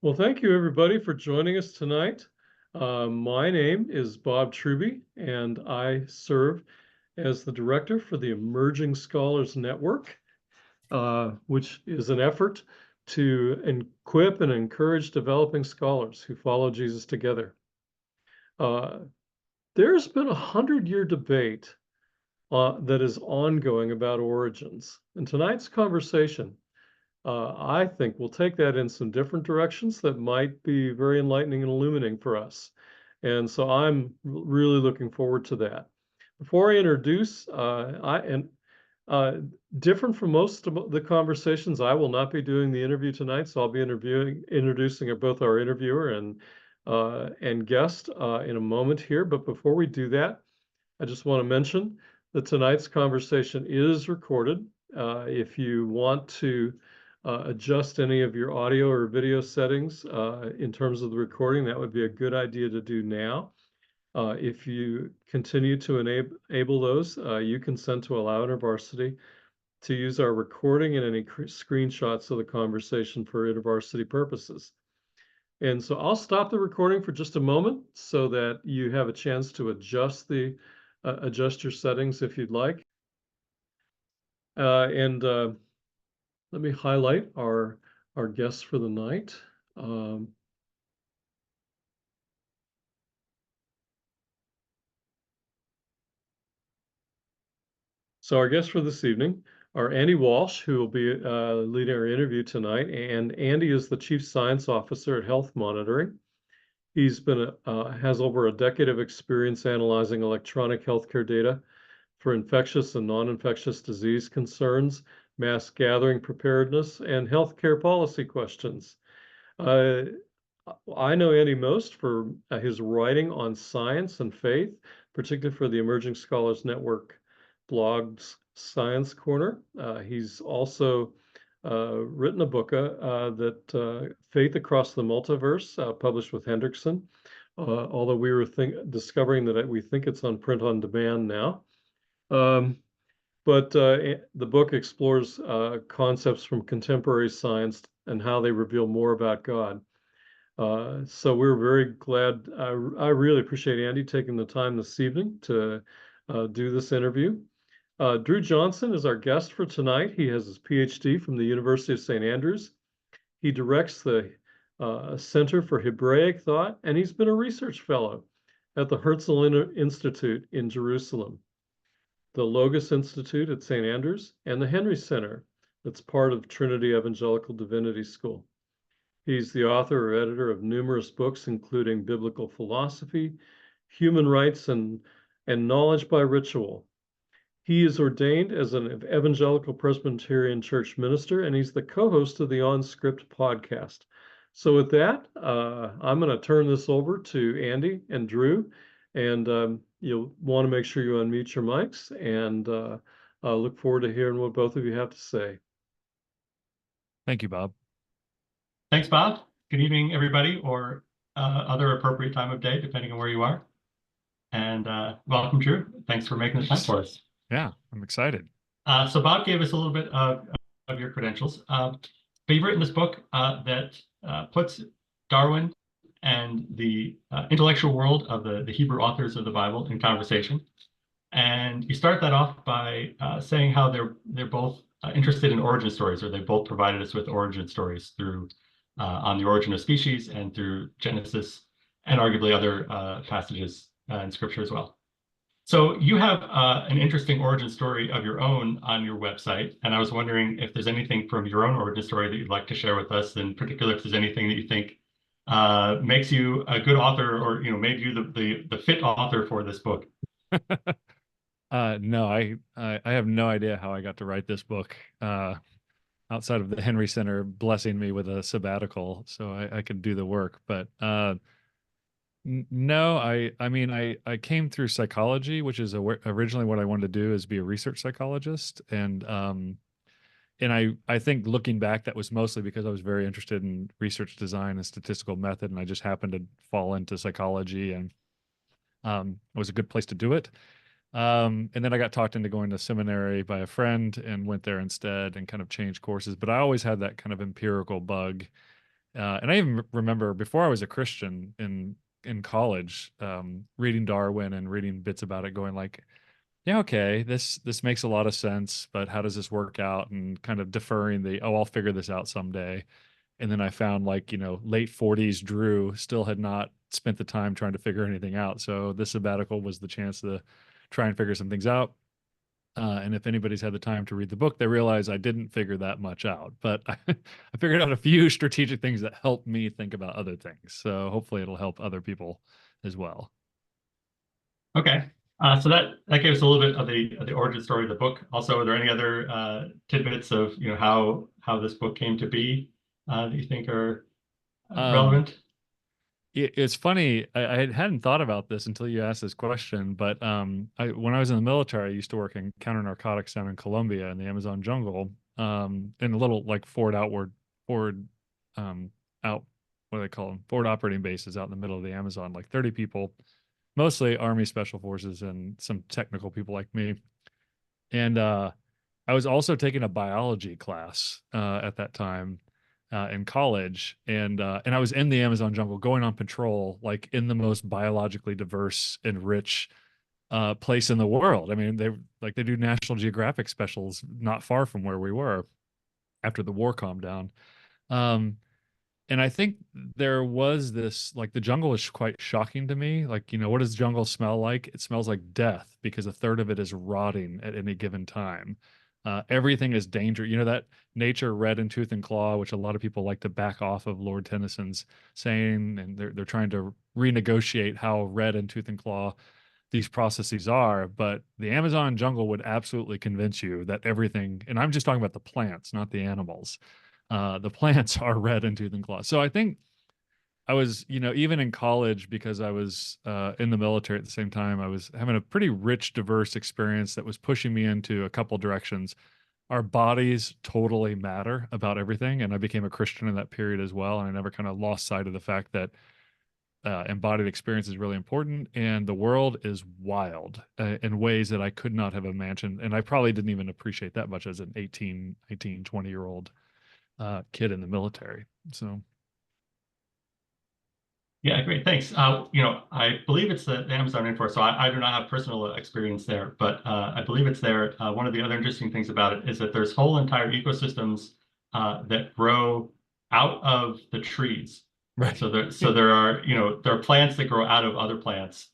Well, thank you everybody for joining us tonight. My name is Bob Truby, and I serve as the director for the Emerging Scholars Network, which is an effort to equip and encourage developing scholars who follow Jesus together. There's been a 100-year debate that is ongoing about origins. And tonight's conversation, I think we'll take that in some different directions that might be very enlightening and illuminating for us. And so I'm really looking forward to that. Before I introduce, different from most of the conversations, I will not be doing the interview tonight, so I'll be introducing both our interviewer and guest in a moment here. But before we do that, I just want to mention that tonight's conversation is recorded. If you want to adjust any of your audio or video settings in terms of the recording, that would be a good idea to do now. If you continue to enable those, you can send to Allow InterVarsity to use our recording and any screenshots of the conversation for InterVarsity purposes. And so I'll stop the recording for just a moment so that you have a chance to adjust your settings if you'd like. Let me highlight our guests for the night. So our guests for this evening are Andy Walsh, who will be leading our interview tonight. And Andy is the Chief Science Officer at Health Monitoring. He's has over a decade of experience analyzing electronic healthcare data for infectious and non-infectious disease concerns, mass gathering preparedness, and healthcare policy questions. I know Andy most for his writing on science and faith, particularly for the Emerging Scholars Network blog's Science Corner. He's also written a book that Faith Across the Multiverse, published with Hendrickson, although we were discovering that we think it's on print on demand now. But the book explores concepts from contemporary science and how they reveal more about God. So we're very glad. I really appreciate Andy taking the time this evening to do this interview. Dru Johnson is our guest for tonight. He has his PhD from the University of St. Andrews. He directs the Center for Hebraic Thought, and he's been a research fellow at the Herzl Institute in Jerusalem, the Logos Institute at St. Andrews, and the Henry Center that's part of Trinity Evangelical Divinity School. He's the author or editor of numerous books, including Biblical Philosophy, Human Rights, and Knowledge by Ritual. He is ordained as an Evangelical Presbyterian Church minister, and he's the co-host of the OnScript podcast. So with that, I'm going to turn this over to Andy and Dru, and you'll want to make sure you unmute your mics, and I look forward to hearing what both of you have to say. Thank you, Bob. Thanks, Bob. Good evening, everybody, or other appropriate time of day, depending on where you are. And welcome, Dru. Thanks for making the time for us. Yeah, I'm excited. So Bob gave us a little bit of your credentials. But you've written this book that puts Darwin and the intellectual world of the Hebrew authors of the Bible in conversation. And you start that off by saying how they're both interested in origin stories, or they both provided us with origin stories through on the origin of species and through Genesis, and arguably other passages in Scripture as well. So you have an interesting origin story of your own on your website, and I was wondering if there's anything from your own origin story that you'd like to share with us, in particular if there's anything that you think makes you a good author, or made you the fit author for this book. No, I have no idea how I got to write this book. Outside of the Henry Center blessing me with a sabbatical so I could do the work. But no, I mean, I came through psychology, which is originally what I wanted to do, is be a research psychologist. And I think looking back, that was mostly because I was very interested in research design and statistical method, and I just happened to fall into psychology, and it was a good place to do it. And then I got talked into going to seminary by a friend and went there instead and kind of changed courses. But I always had that kind of empirical bug. And I even remember before I was a Christian in college, reading Darwin and reading bits about it, going like, yeah, okay, this makes a lot of sense, but how does this work out? And kind of deferring the, oh, I'll figure this out someday. And then I found, like, late 40s Dru still had not spent the time trying to figure anything out. So this sabbatical was the chance to try and figure some things out. And if anybody's had the time to read the book, they realize I didn't figure that much out, but I figured out a few strategic things that helped me think about other things. So hopefully it'll help other people as well. Okay. So that gave us a little bit of the origin story of the book. Also, are there any other tidbits of how this book came to be that you think are relevant? It's funny. I hadn't thought about this until you asked this question, but when I was in the military, I used to work in counter narcotics down in Colombia in the Amazon jungle, in a little like forward, out, what do they call them? Forward operating bases out in the middle of the Amazon, like 30 people, mostly Army Special Forces and some technical people like me. And I was also taking a biology class at that time in college, and I was in the Amazon jungle going on patrol, like in the most biologically diverse and rich place in the world. I mean, they do National Geographic specials not far from where we were after the war calmed down. Um, and I think there was this, like, the jungle is quite shocking to me. Like, what does jungle smell like? It smells like death because a third of it is rotting at any given time. Everything is danger. That nature red in tooth and claw, which a lot of people like to back off of Lord Tennyson's saying, and they're trying to renegotiate how red in tooth and claw these processes are. But the Amazon jungle would absolutely convince you that everything, and I'm just talking about the plants, not the animals. The plants are red in tooth and claw. So I think I was, even in college, because I was in the military at the same time, I was having a pretty rich, diverse experience that was pushing me into a couple directions. Our bodies totally matter about everything. And I became a Christian in that period as well. And I never kind of lost sight of the fact that embodied experience is really important. And the world is wild in ways that I could not have imagined. And I probably didn't even appreciate that much as an 18, 19, 20-year-old kid in the military. So. Yeah, great. Thanks. I believe it's the Amazon rainforest, so I do not have personal experience there, but I believe it's there. One of the other interesting things about it is that there's whole entire ecosystems that grow out of the trees. Right. So there are plants that grow out of other plants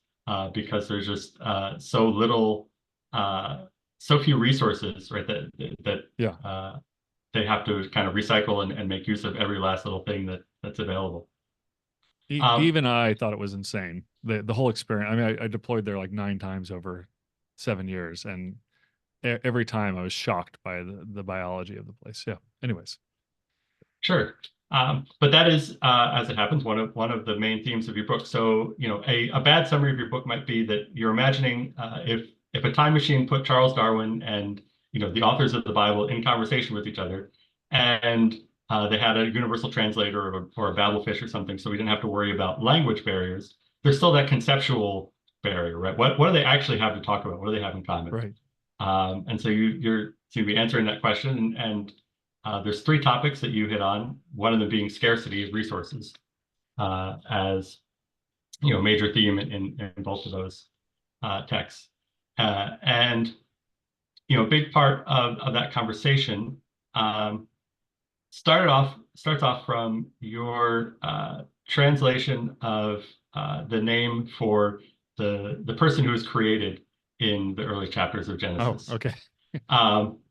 because there's just so little, so few resources, right? That they have to kind of recycle and make use of every last little thing that's available. Even I thought it was insane. The whole experience. I mean, I deployed there like 9 times over 7 years, and every time I was shocked by the biology of the place. Yeah. Anyways. Sure. But that is, as it happens, one of the main themes of your book. So, a bad summary of your book might be that you're imagining if a time machine put Charles Darwin and the authors of the Bible in conversation with each other, and they had a universal translator or a Babelfish or something, so we didn't have to worry about language barriers. There's still that conceptual barrier, right? What do they actually have to talk about? What do they have in common? Right. And so you're to be answering that question, and there's 3 topics that you hit on. One of them being scarcity of resources as major theme in both of those texts, and a big part of that conversation starts off from your translation of the name for the person who was created in the early chapters of Genesis. Oh, okay.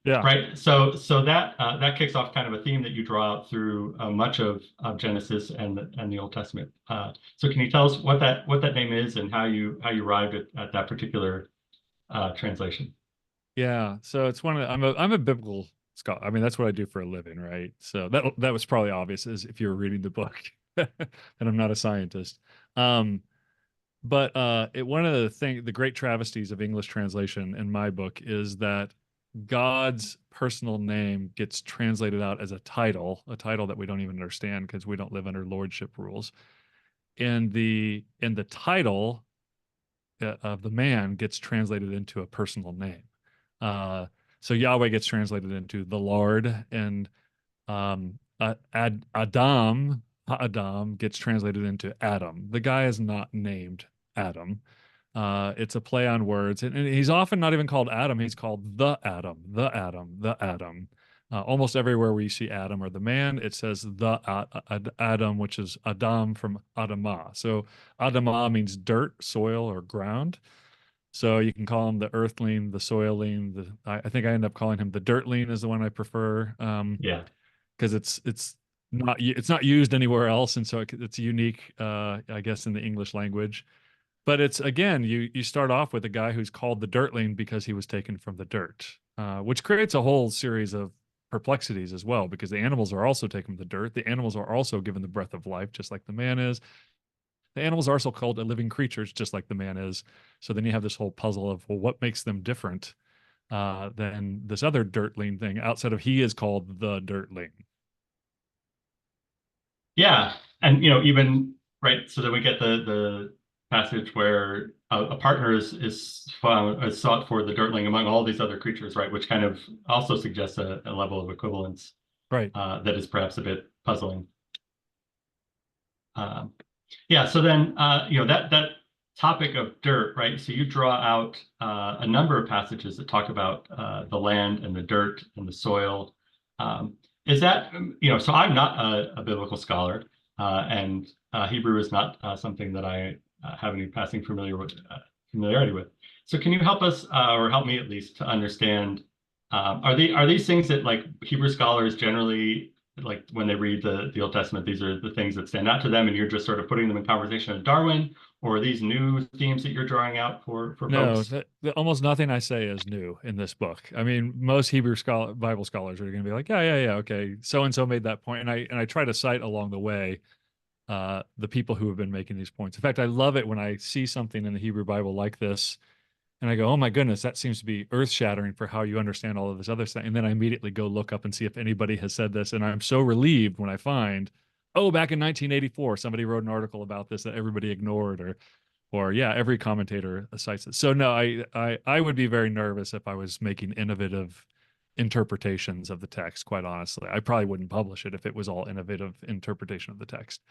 Yeah. Right. So that kicks off kind of a theme that you draw out through much of Genesis and the Old Testament. So can you tell us what that name is and how you arrived at that particular translation? Yeah. So it's one of I'm a biblical scholar. I mean, that's what I do for a living, right? So that was probably obvious as if you were reading the book, and I'm not a scientist. But one of the great travesties of English translation in my book is that God's personal name gets translated out as a title that we don't even understand because we don't live under lordship rules. And the title of the man gets translated into a personal name. So Yahweh gets translated into the Lord, and Adam Adam gets translated into Adam. The guy is not named Adam. It's a play on words, and he's often not even called Adam. He's called the Adam, the Adam, the Adam. Almost everywhere where you see Adam or the man, it says the Adam, which is Adam from Adamah. So Adamah means dirt, soil, or ground. So you can call him the earthling, the soiling. I think I end up calling him the dirtling is the one I prefer. Yeah. Because it's not used anywhere else, and so it's unique, I guess, in the English language. But it's, again, you start off with a guy who's called the dirtling because he was taken from the dirt, which creates a whole series of perplexities as well, because the animals are also taken from the dirt. The animals are also given the breath of life, just like the man is. The animals are also called living creatures, just like the man is. So then you have this whole puzzle of, well, what makes them different than this other dirtling thing outside of he is called the dirtling? Yeah, and even right. So then we get the passage where a partner is sought for the dirtling among all these other creatures, right? Which kind of also suggests a level of equivalence, Right. that is perhaps a bit puzzling. Yeah. So then that topic of dirt, right? So you draw out a number of passages that talk about the land and the dirt and the soil. Is that, so I'm not a biblical scholar, and Hebrew is not something that I have any passing familiarity with. So can you help us, or help me at least, to understand, are these things that, like, Hebrew scholars generally, like, when they read the Old Testament, these are the things that stand out to them, and you're just sort of putting them in conversation with Darwin, or are these new themes that you're drawing out for No, folks? almost nothing I say is new in this book. I mean, most Bible scholars are going to be like, yeah, okay, so and so made that point, and I try to cite along the way the people who have been making these points. In fact, I love it when I see something in the Hebrew Bible like this, and I go, oh my goodness, that seems to be earth-shattering for how you understand all of this other stuff. And then I immediately go look up and see if anybody has said this, and I'm so relieved when I find, oh, back in 1984, somebody wrote an article about this that everybody ignored, or yeah, every commentator cites it. So no, I would be very nervous if I was making innovative interpretations of the text. Quite honestly, I probably wouldn't publish it if it was all innovative interpretation of the text.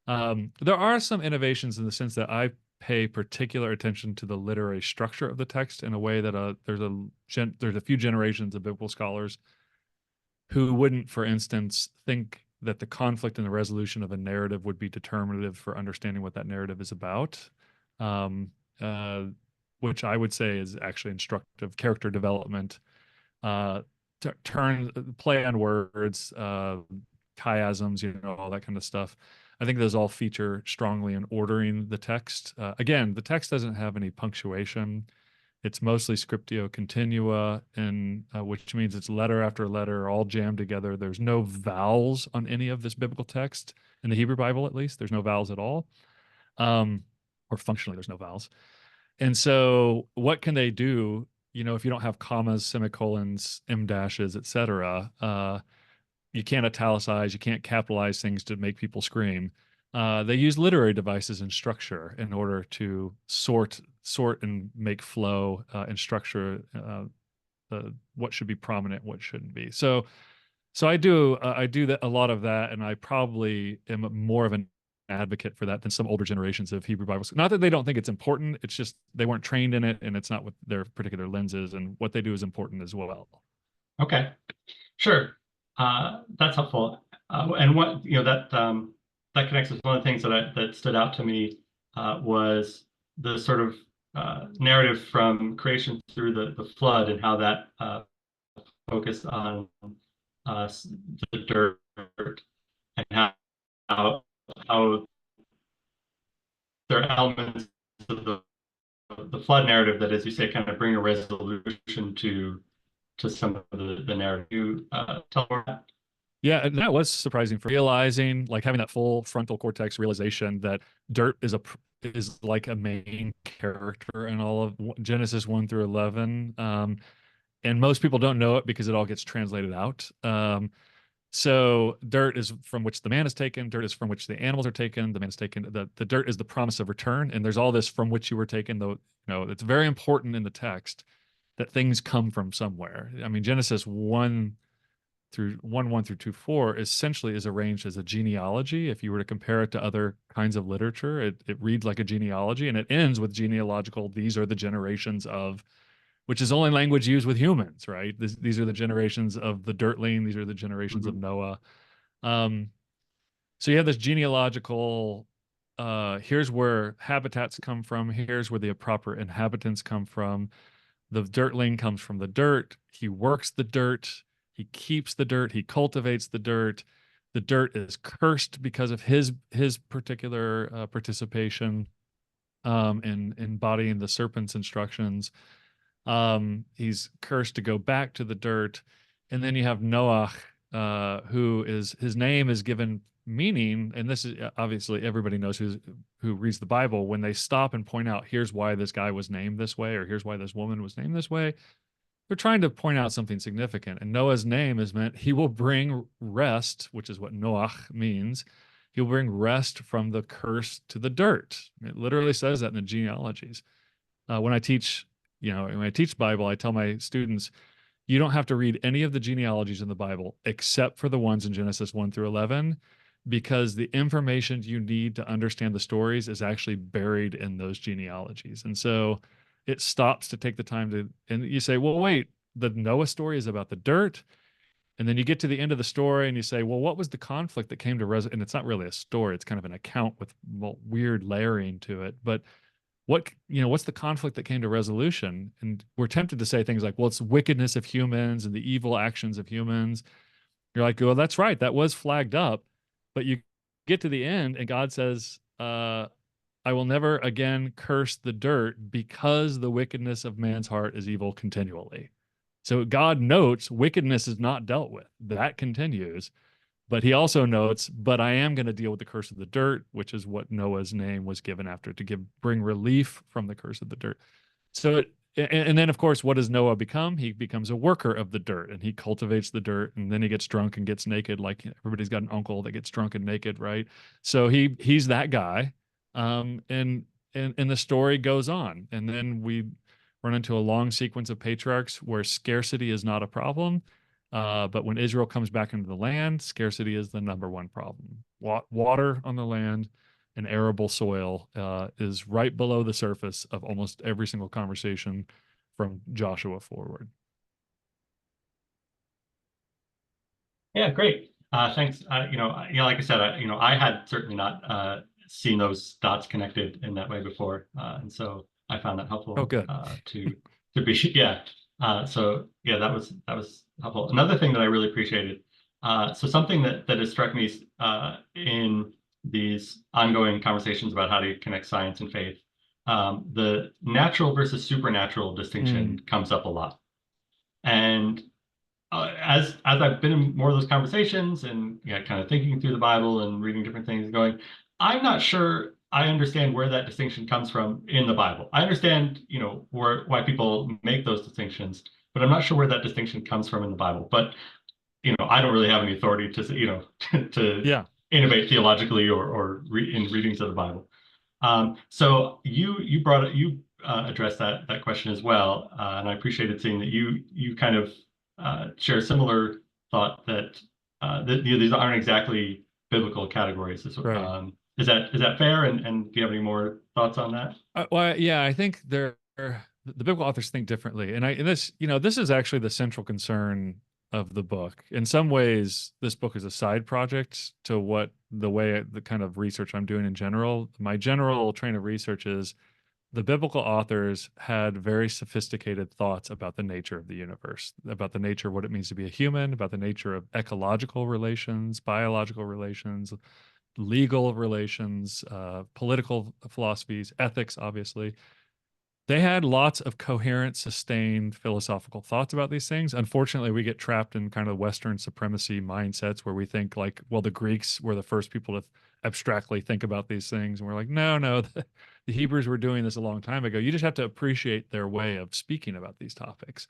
There are some innovations in the sense that I pay particular attention to the literary structure of the text in a way that there's a few generations of biblical scholars who wouldn't, for instance, think that the conflict and the resolution of a narrative would be determinative for understanding what that narrative is about, um, uh, which I would say is actually instructive. Character development, play on words, chiasms, all that kind of stuff. I think those all feature strongly in ordering the text. Again, the text doesn't have any punctuation. It's mostly scriptio continua, and which means it's letter after letter, all jammed together. There's no vowels on any of this biblical text in the Hebrew Bible, at least. There's no vowels at all, or functionally, there's no vowels. And so, what can they do? If you don't have commas, semicolons, em dashes, etc., you can't italicize, you can't capitalize things to make people scream. They use literary devices and structure in order to sort and make flow and structure what should be prominent, what shouldn't be. So I do a lot of that, and I probably am more of an advocate for that than some older generations of Hebrew Bibles. Not that they don't think it's important, it's just they weren't trained in it, and it's not what their particular lenses, and what they do is important as well. Okay, sure. That's helpful. And what that connects with one of the things that stood out to me was the sort of narrative from creation through the flood, and how that focused on the dirt, and how there are elements of the flood narrative that, as you say, kind of bring a resolution to some of the narrative. You tell more about that? Yeah, and that was surprising for realizing, like, having that full frontal cortex realization that dirt is like a main character in all of Genesis 1 through 11. And most people don't know it because it all gets translated out. So dirt is from which the man is taken, dirt is from which the animals are taken, the man is taken, the dirt is the promise of return, and there's all this from which you were taken, though, it's very important in the text that things come from somewhere. I mean, Genesis 1 through 1:1 through 2:4 essentially is arranged as a genealogy. If you were to compare it to other kinds of literature, it reads like a genealogy, and it ends with genealogical. These are the generations of, which is only language used with humans, right? These are the generations of the dirtling. These are the generations of Noah. So you have this genealogical, here's where habitats come from. Here's where the proper inhabitants come from. The dirtling comes from the dirt. He works the dirt. He keeps the dirt. He cultivates the dirt. The dirt is cursed because of his particular participation in embodying the serpent's instructions. He's cursed to go back to the dirt. And then you have Noah, who is, his name is given meaning, and this is obviously everybody knows who reads the Bible. When they stop and point out, here's why this guy was named this way, or here's why this woman was named this way, they're trying to point out something significant. And Noah's name is meant he will bring rest, which is what Noach means. He'll bring rest from the curse to the dirt. It literally says that in the genealogies. When I teach, when I teach Bible, I tell my students, you don't have to read any of the genealogies in the Bible except for the ones in Genesis 1 through 11, because the information you need to understand the stories is actually buried in those genealogies. And so it stops to take the time to, and you say, well, wait, the Noah story is about the dirt. And then you get to the end of the story and you say, well, what was the conflict that came to and it's not really a story. It's kind of an account with weird layering to it. But what's the conflict that came to resolution? And we're tempted to say things like, well, it's wickedness of humans and the evil actions of humans. You're like, well, that's right. That was flagged up. But you get to the end and God says, I will never again curse the dirt because the wickedness of man's heart is evil continually. So God notes wickedness is not dealt with. That continues. But he also notes, but I am going to deal with the curse of the dirt, which is what Noah's name was given after, to bring relief from the curse of the dirt. So and then, of course, what does Noah become? He becomes a worker of the dirt, and he cultivates the dirt, and then he gets drunk and gets naked. Like everybody's got an uncle that gets drunk and naked, right? So he's that guy, and the story goes on, and then we run into a long sequence of patriarchs where scarcity is not a problem, but when Israel comes back into the land, scarcity is the number one problem. Water on the land and arable soil is right below the surface of almost every single conversation from Joshua forward. Yeah, great. Thanks. Like I said, I had certainly not seen those dots connected in that way before, and so I found that helpful. Oh, good. To be yeah. So yeah, that was helpful. Another thing that I really appreciated. So something that has struck me in these ongoing conversations about how to connect science and faith, the natural versus supernatural distinction comes up a lot. And as I've been in more of those conversations and kind of thinking through the Bible and reading different things and going, I'm not sure I understand where that distinction comes from in the Bible. I understand, why people make those distinctions, but I'm not sure where that distinction comes from in the Bible. But, I don't really have any authority to, to innovate theologically or in readings of the Bible. So you addressed that question as well, and I appreciated seeing that you kind of share a similar thought that these aren't exactly biblical categories. Right. Is that fair? And do you have any more thoughts on that? Well, yeah, I think the biblical authors think differently, and this is actually the central concern of the book. In some ways, this book is a side project to the kind of research I'm doing in general. My general train of research is the biblical authors had very sophisticated thoughts about the nature of the universe, about the nature of what it means to be a human, about the nature of ecological relations, biological relations, legal relations, political philosophies, ethics, obviously. They had lots of coherent, sustained philosophical thoughts about these things. Unfortunately, we get trapped in kind of Western supremacy mindsets where we think like, well, the Greeks were the first people to abstractly think about these things. And we're like, no, the Hebrews were doing this a long time ago. You just have to appreciate their way of speaking about these topics.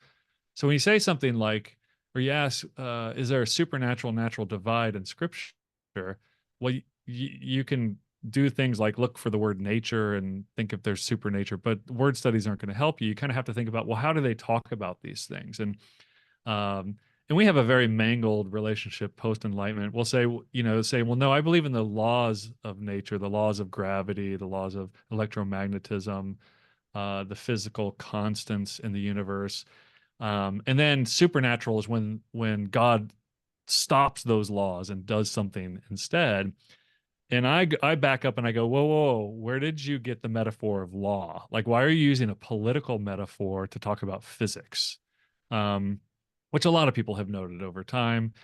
So when you say something like, or you ask, is there a supernatural natural divide in Scripture? Well, you can do things like look for the word nature and think if there's supernature, but word studies aren't going to help you. You kind of have to think about, well, how do they talk about these things? And and we have a very mangled relationship post Enlightenment. We'll say, well, no, I believe in the laws of nature, the laws of gravity, the laws of electromagnetism, the physical constants in the universe. And then supernatural is when God stops those laws and does something instead. And I back up and I go, whoa, whoa, where did you get the metaphor of law? Like, why are you using a political metaphor to talk about physics? Which a lot of people have noted over time.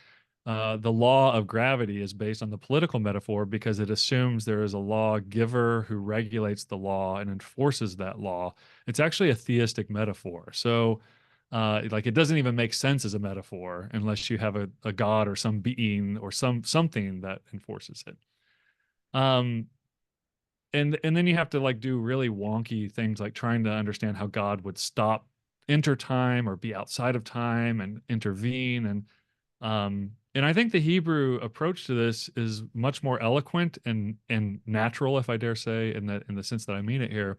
The law of gravity is based on the political metaphor because it assumes there is a lawgiver who regulates the law and enforces that law. It's actually a theistic metaphor. So, like, it doesn't even make sense as a metaphor unless you have a god or some being or something that enforces it. And then you have to like do really wonky things like trying to understand how God would stop intertime or be outside of time and intervene. And I think the Hebrew approach to this is much more eloquent and natural, if I dare say, in the sense that I mean it here,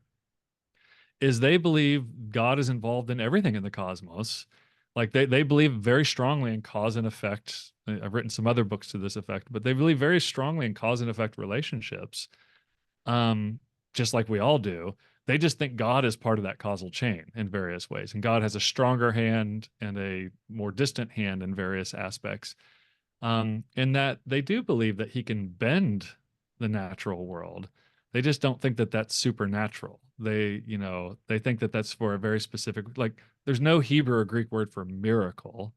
is they believe God is involved in everything in the cosmos. Like they believe very strongly in cause and effect. I've written some other books to this effect, but they believe very strongly in cause and effect relationships, just like we all do. They just think God is part of that causal chain in various ways. And God has a stronger hand and a more distant hand in various aspects. In that they do believe that he can bend the natural world. They just don't think that that's supernatural. They think that that's for a very specific, like there's no Hebrew or Greek word for miracle.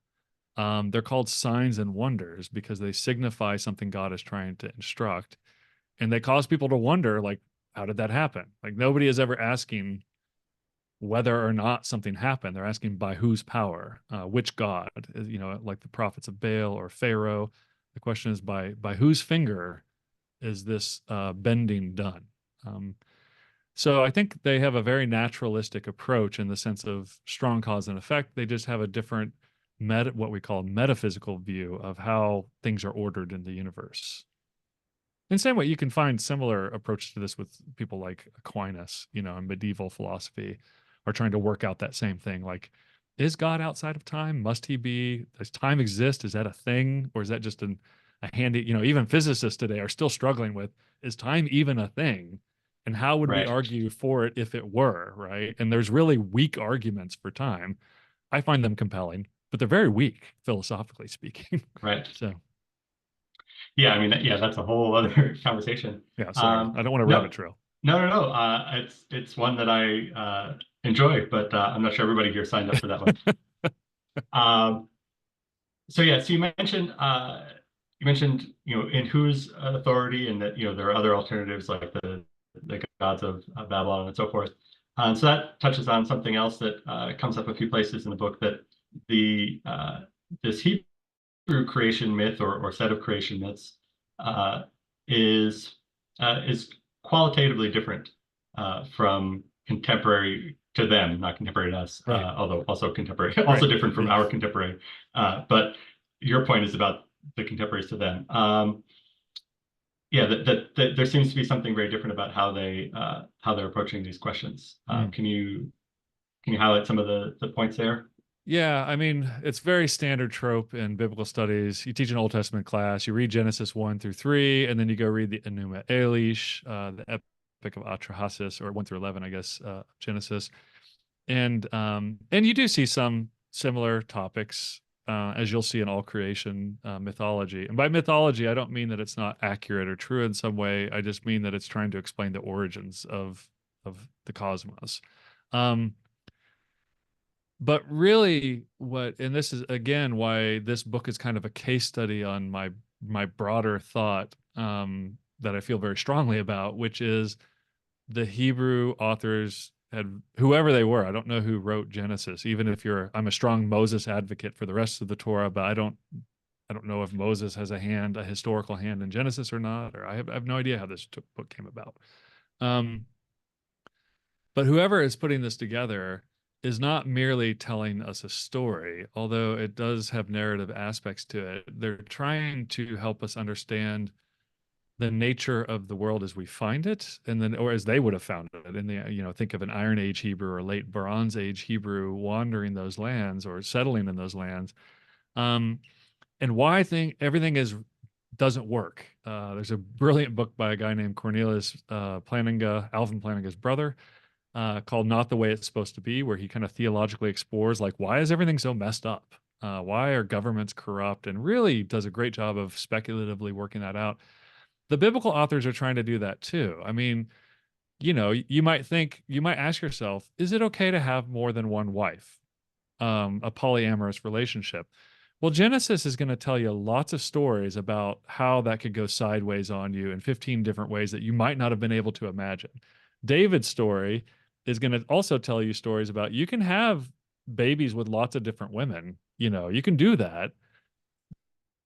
They're called signs and wonders because they signify something God is trying to instruct. And they cause people to wonder, like, how did that happen? Like nobody is ever asking whether or not something happened. They're asking by whose power, which God, like the prophets of Baal or Pharaoh. The question is by whose finger is this bending done? So I think they have a very naturalistic approach in the sense of strong cause and effect. They just have a different what we call metaphysical view of how things are ordered in the universe. In the same way, you can find similar approaches to this with people like Aquinas, in medieval philosophy, are trying to work out that same thing. Like, is God outside of time? Must he be? Does time exist? Is that a thing? Or is that just a handy, even physicists today are still struggling with, is time even a thing? And how would we Right. argue for it if it were, right? And there's really weak arguments for time. I find them compelling, but they're very weak, philosophically speaking. Right. So, Yeah, I mean, yeah, that's a whole other conversation. yeah, sorry. I don't want to No, rabbit trail. no. It's one that I enjoy, but I'm not sure everybody here signed up for that one. So yeah, so you mentioned in whose authority, and that there are other alternatives like the gods of Babylon and so forth. So that touches on something else that comes up a few places in the book, that this Hebrew creation myth or set of creation myths is qualitatively different from contemporary to them, not contemporary to us, Right. although also contemporary, also Right. different from our contemporary. But your point is about the contemporaries to them. Yeah, that there seems to be something very different about how they're approaching these questions. Can you highlight some of the points there? Yeah, I mean, it's very standard trope in biblical studies. You teach an Old Testament class, you read Genesis 1 through 3, and then you go read the Enuma Elish, the Epic of Atrahasis, or 1 through 11, I guess, Genesis. And you do see some similar topics, as you'll see in all creation mythology. And by mythology, I don't mean that it's not accurate or true in some way. I just mean that it's trying to explain the origins of the cosmos. But really and this is again why this book is kind of a case study on my broader thought, that I feel very strongly about, which is the Hebrew authors had, whoever they were, I don't know who wrote Genesis, even if I'm a strong Moses advocate for the rest of the Torah, but I don't know if Moses has a historical hand in Genesis or not, or I have no idea how this book came about. But whoever is putting this together is not merely telling us a story, although it does have narrative aspects to it. They're trying to help us understand the nature of the world as we find it, and then, or as they would have found it. And think of an Iron Age Hebrew or late Bronze Age Hebrew wandering those lands or settling in those lands. And why I think everything doesn't work. There's a brilliant book by a guy named Cornelius Plantinga, Alvin Plantinga's brother, called Not the Way It's Supposed to Be, where he kind of theologically explores, like, why is everything so messed up? Why are governments corrupt? And really does a great job of speculatively working that out. The biblical authors are trying to do that too. I mean, you might ask yourself, is it okay to have more than one wife? A polyamorous relationship. Well, Genesis is going to tell you lots of stories about how that could go sideways on you in 15 different ways that you might not have been able to imagine. David's story is going to also tell you stories about you can have babies with lots of different women. You can do that,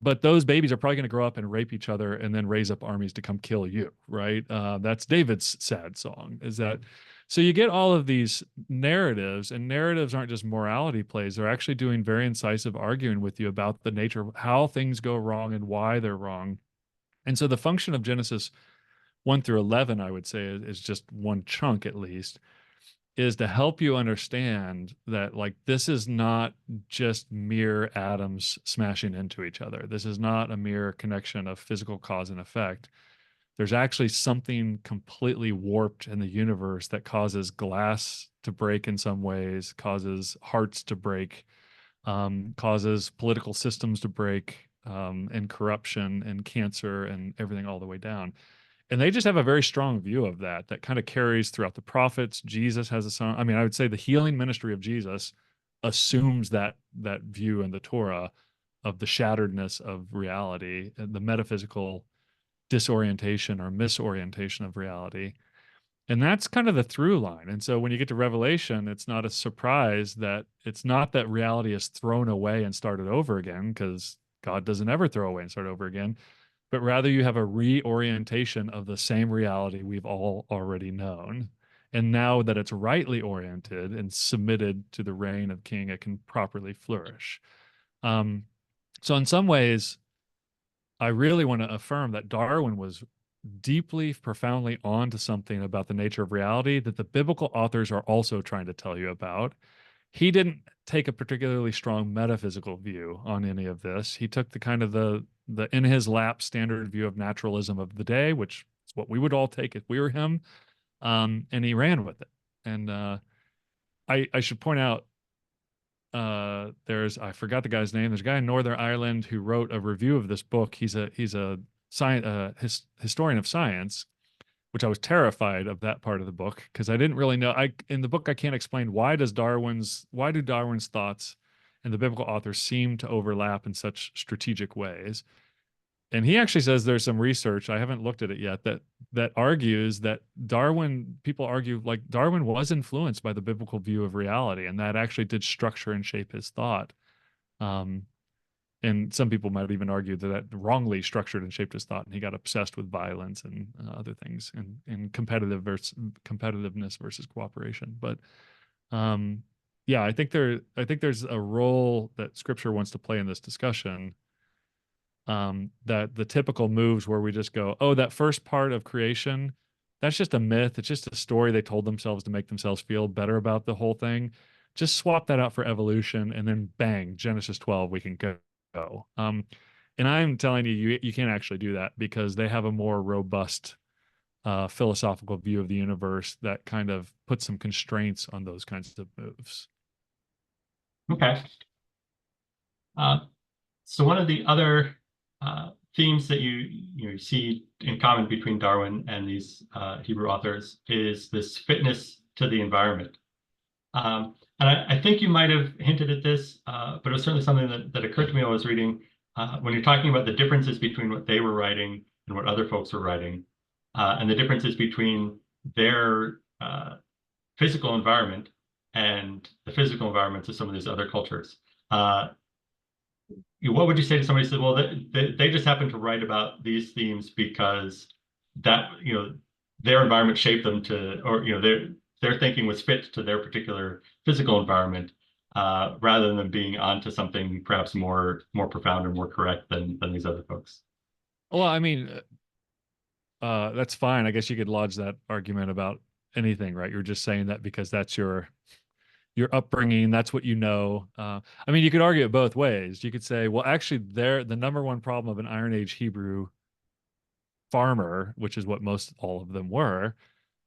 but those babies are probably going to grow up and rape each other and then raise up armies to come kill you, right? That's David's sad song, is that. So you get all of these narratives, and narratives aren't just morality plays. They're actually doing very incisive arguing with you about the nature of how things go wrong and why they're wrong. And so the function of Genesis 1 through 11, I would say, is just one chunk at least, is to help you understand that, like, this is not just mere atoms smashing into each other. This is not a mere connection of physical cause and effect. There's actually something completely warped in the universe that causes glass to break in some ways, causes hearts to break, causes political systems to break, and corruption and cancer and everything all the way down. And they just have a very strong view of that kind of carries throughout the prophets. Jesus has a son. I mean, I would say the healing ministry of Jesus assumes that view in the Torah of the shatteredness of reality, and the metaphysical disorientation or misorientation of reality. And that's kind of the through line. And so when you get to Revelation, it's not a surprise that it's not that reality is thrown away and started over again, because God doesn't ever throw away and start over again, but rather you have a reorientation of the same reality we've all already known. And now that it's rightly oriented and submitted to the reign of King, it can properly flourish. So in some ways, I really want to affirm that Darwin was deeply, profoundly onto something about the nature of reality that the biblical authors are also trying to tell you about. He didn't take a particularly strong metaphysical view on any of this. He took the kind of the in his lap standard view of naturalism of the day, which is what we would all take if we were him, and he ran with it. And I should point out, I forgot the guy's name. There's a guy in Northern Ireland who wrote a review of this book. He's a historian of science, which I was terrified of that part of the book because I didn't really know. In the book I can't explain why do Darwin's thoughts and the biblical authors seem to overlap in such strategic ways. And he actually says there's some research, I haven't looked at it yet, that argues that people argue like Darwin was influenced by the biblical view of reality, and that actually did structure and shape his thought. And some people might even argue that wrongly structured and shaped his thought, and he got obsessed with violence and other things, and competitiveness versus cooperation. But yeah, I think there's a role that Scripture wants to play in this discussion. That the typical moves where we just go, oh, that first part of creation, that's just a myth. It's just a story they told themselves to make themselves feel better about the whole thing. Just swap that out for evolution, and then bang, Genesis 12, we can go. And I'm telling you, you can't actually do that because they have a more robust philosophical view of the universe that kind of puts some constraints on those kinds of moves. Okay. So one of the other themes that you see in common between Darwin and these Hebrew authors is this fitness to the environment. And I think you might have hinted at this, but it was certainly something that occurred to me when I was reading. When you're talking about the differences between what they were writing and what other folks were writing, and the differences between their physical environment and the physical environments of some of these other cultures. What would you say to somebody who said, well, they just happen to write about these themes because that, their environment shaped them to, or, their thinking was fit to their particular physical environment, rather than being onto something perhaps more profound or more correct than these other folks? Well, I mean, that's fine. I guess you could lodge that argument about anything, right? You're just saying that because that's your your upbringing, that's what you know. I mean, you could argue it both ways. You could say, well, actually, the number one problem of an Iron Age Hebrew farmer, which is what most all of them were,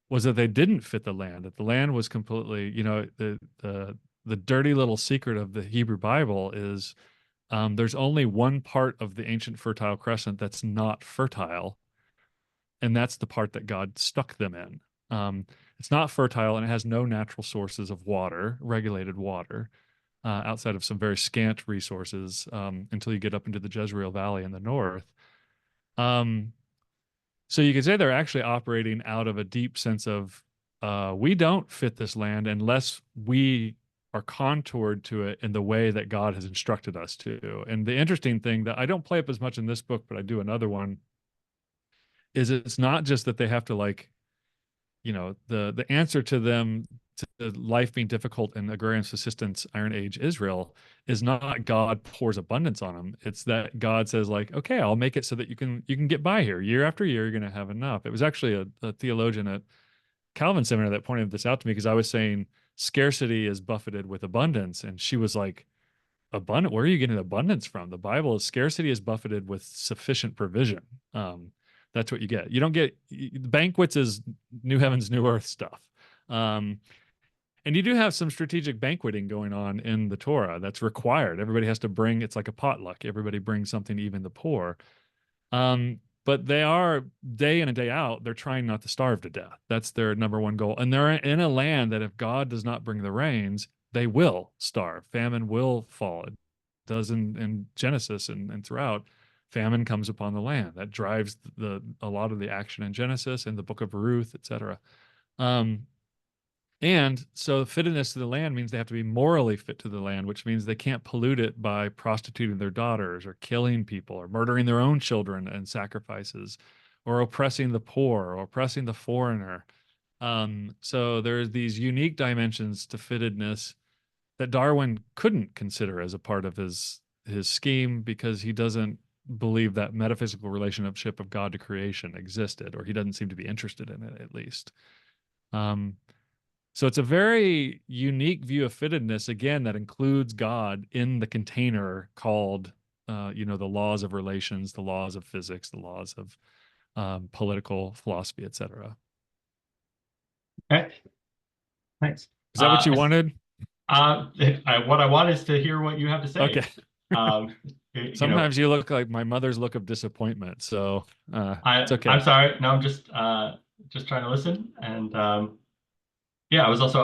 was that they didn't fit the land. That the land was completely, the dirty little secret of the Hebrew Bible is there's only one part of the ancient Fertile Crescent that's not fertile, and that's the part that God stuck them in. It's not fertile, and it has no natural sources of water, regulated water, outside of some very scant resources until you get up into the Jezreel Valley in the north. So you could say they're actually operating out of a deep sense of we don't fit this land unless we are contoured to it in the way that God has instructed us to. And the interesting thing that I don't play up as much in this book, but I do another one, is it's not just that they have to the answer to them to life being difficult in agrarian subsistence Iron Age Israel is not God pours abundance on them. It's that God says okay, I'll make it so that you can get by here year after year. You're going to have enough. It was actually a theologian at Calvin Seminary that pointed this out to me because I was saying scarcity is buffeted with abundance, and she was like, abundant? Where are you getting abundance from? The Bible is scarcity is buffeted with sufficient provision. That's what you get. You don't get banquets is new heavens, new earth stuff. And you do have some strategic banqueting going on in the Torah that's required. Everybody has to bring, it's like a potluck. Everybody brings something, even the poor. But they are day in and day out, they're trying not to starve to death. That's their number one goal. And they're in a land that if God does not bring the rains, they will starve. Famine will fall. It does in Genesis and throughout. Famine comes upon the land. That drives a lot of the action in Genesis and the book of Ruth, etc. And so fittedness to the land means they have to be morally fit to the land, which means they can't pollute it by prostituting their daughters or killing people or murdering their own children and sacrifices or oppressing the poor or oppressing the foreigner. So there's these unique dimensions to fittedness that Darwin couldn't consider as a part of his scheme because he doesn't believe that metaphysical relationship of God to creation existed, or he doesn't seem to be interested in it, at least. So it's a very unique view of fittedness, again, that includes God in the container called, the laws of relations, the laws of physics, the laws of political philosophy, etc. Okay, thanks. Is that what you wanted? What I want is to hear what you have to say. Okay. Sometimes you look like my mother's look of disappointment, so it's okay. I'm sorry. No, I'm just trying to listen. And I was also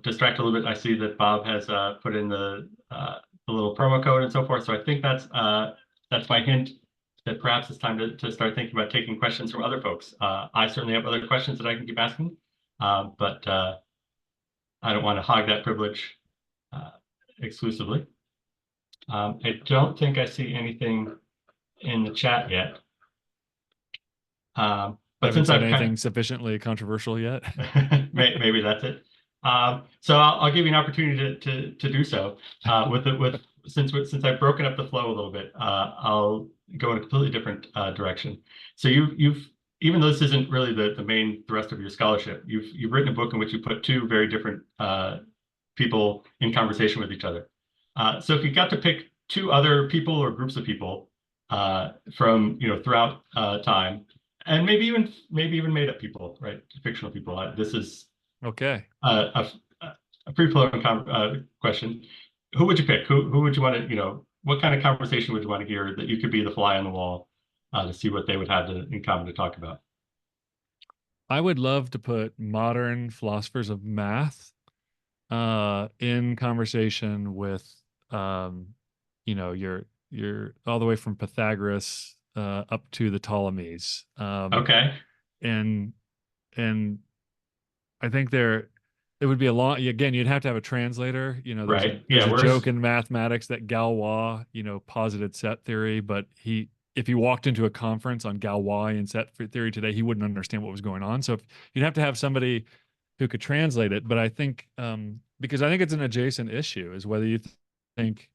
distracted a little bit. I see that Bob has put in the little promo code and so forth. So I think that's my hint that perhaps it's time to start thinking about taking questions from other folks. I certainly have other questions that I can keep asking, but I don't want to hog that privilege exclusively. I don't think I see anything in the chat yet. But since I've anything sufficiently controversial yet, maybe that's it. So I'll give you an opportunity to do so. Since I've broken up the flow a little bit, I'll go in a completely different direction. So you've even though this isn't really the main thrust of your scholarship, you've written a book in which you put two very different people in conversation with each other. So if you got to pick two other people or groups of people from throughout time, and maybe even made up people, right? Fictional people. This is okay. A free-flowing question. Who would you pick? Who would you want to? What kind of conversation would you want to hear that you could be the fly on the wall to see what they would have in common to talk about? I would love to put modern philosophers of math in conversation with you're all the way from Pythagoras up to the Ptolemies. Okay. And I think it would be a long, again, you'd have to have a translator. There's a joke in mathematics that Galois, posited set theory, but if he walked into a conference on Galois and set theory today, he wouldn't understand what was going on. So you'd have to have somebody who could translate it. But I think, because I think it's an adjacent issue, is whether you think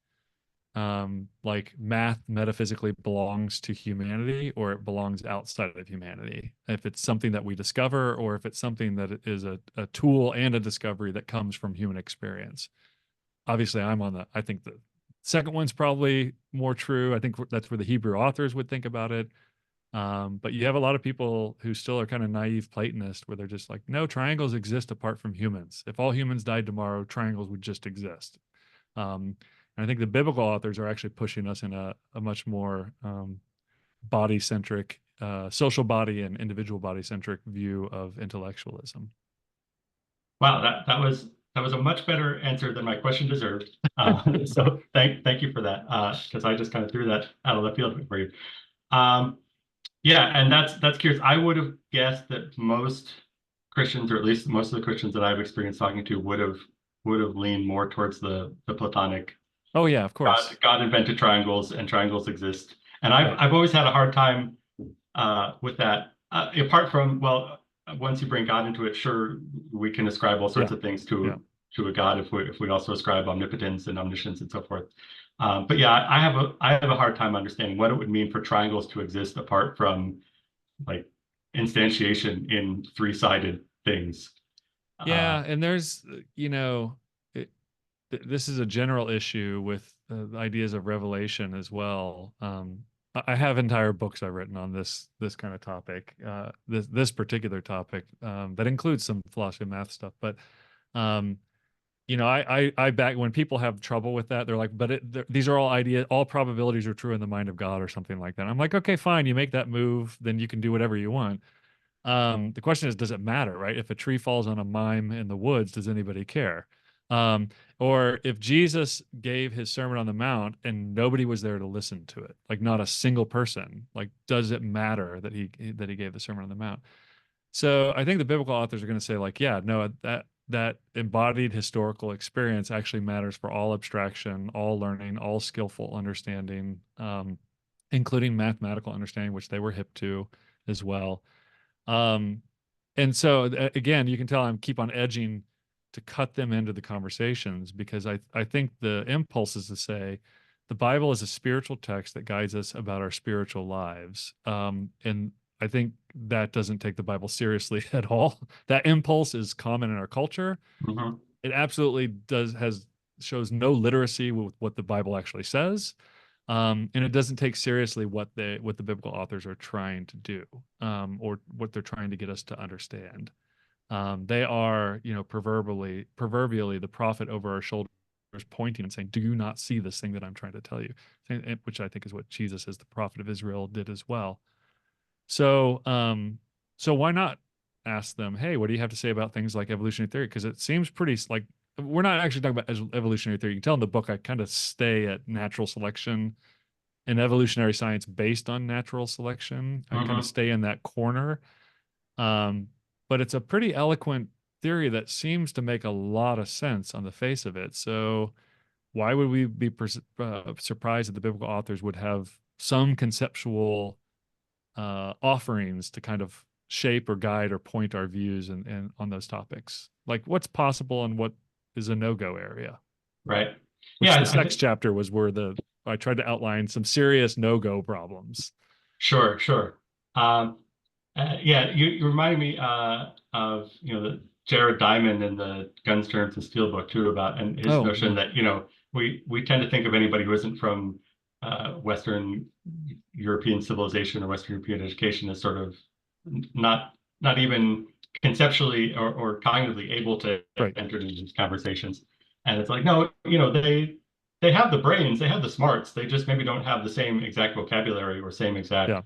like math metaphysically belongs to humanity or it belongs outside of humanity. If it's something that we discover or if it's something that is a tool and a discovery that comes from human experience. Obviously, I think the second one's probably more true. I think that's where the Hebrew authors would think about it. But you have a lot of people who still are kind of naive Platonists where they're just like, no, triangles exist apart from humans. If all humans died tomorrow, triangles would just exist. And I think the biblical authors are actually pushing us in a much more body-centric, social body and individual body-centric view of intellectualism. Wow, that was a much better answer than my question deserved. So thank you for that, because I just kind of threw that out of the field for you. Yeah, and that's curious. I would have guessed that most Christians, or at least most of the Christians that I've experienced talking to, would have leaned more towards the Platonic. Oh yeah, of course. God invented triangles, and triangles exist. And I've always had a hard time with that. Apart from, well, once you bring God into it, sure, we can ascribe all sorts of things to a God if we also ascribe omnipotence and omniscience and so forth. But yeah, I have a hard time understanding what it would mean for triangles to exist apart from like instantiation in three-sided things. Yeah, and there's, this is a general issue with the ideas of revelation as well. I have entire books I've written on this kind of topic, this particular topic that includes some philosophy and math stuff. But I back when people have trouble with that, they're like, but these are all ideas, all probabilities are true in the mind of God or something like that. I'm like, okay, fine, you make that move, then you can do whatever you want. The question is, does it matter, right? If a tree falls on a mime in the woods, does anybody care? Or if Jesus gave his Sermon on the Mount and nobody was there to listen to it, like not a single person, like, does it matter that he gave the Sermon on the Mount? So I think the biblical authors are going to say, like, yeah, no, that embodied historical experience actually matters for all abstraction, all learning, all skillful understanding, including mathematical understanding, which they were hip to as well. And so again, you can tell I'm keep on edging to cut them into the conversations, because I think the impulse is to say the Bible is a spiritual text that guides us about our spiritual lives. And I think that doesn't take the Bible seriously at all. That impulse is common in our culture. Mm-hmm. It absolutely shows no literacy with what the Bible actually says. And it doesn't take seriously what the biblical authors are trying to do, or what they're trying to get us to understand. They are, proverbially the prophet over our shoulders, pointing and saying, "Do you not see this thing that I'm trying to tell you?" Which I think is what Jesus, as the prophet of Israel, did as well. So, so why not ask them, "Hey, what do you have to say about things like evolutionary theory?" Because it seems pretty like we're not actually talking about evolutionary theory. You can tell in the book I kind of stay at natural selection and evolutionary science based on natural selection. I kind of stay in that corner. But it's a pretty eloquent theory that seems to make a lot of sense on the face of it. So why would we be surprised that the biblical authors would have some conceptual offerings to kind of shape or guide or point our views and on those topics? Like, what's possible and what is a no-go area? Right. Which the sex chapter was where I tried to outline some serious no-go problems. Sure. Yeah, you reminded me of the Jared Diamond in the Guns, Germs, and Steel book too, about and his notion that we tend to think of anybody who isn't from Western European civilization or Western European education as sort of not even conceptually or cognitively able to enter into these conversations. And it's like, no, they have the brains, they have the smarts, they just maybe don't have the same exact vocabulary or same exact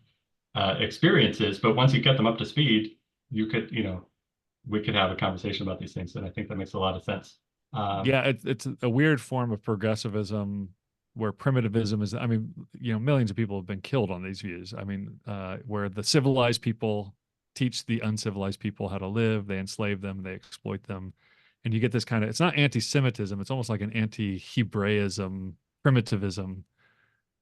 experiences. But once you get them up to speed, we could have a conversation about these things. And I think that makes a lot of sense. It's a weird form of progressivism where primitivism is, millions of people have been killed on these views. Where the civilized people teach the uncivilized people how to live, they enslave them, they exploit them. And you get this kind of, it's not anti-Semitism, it's almost like an anti-Hebraism, primitivism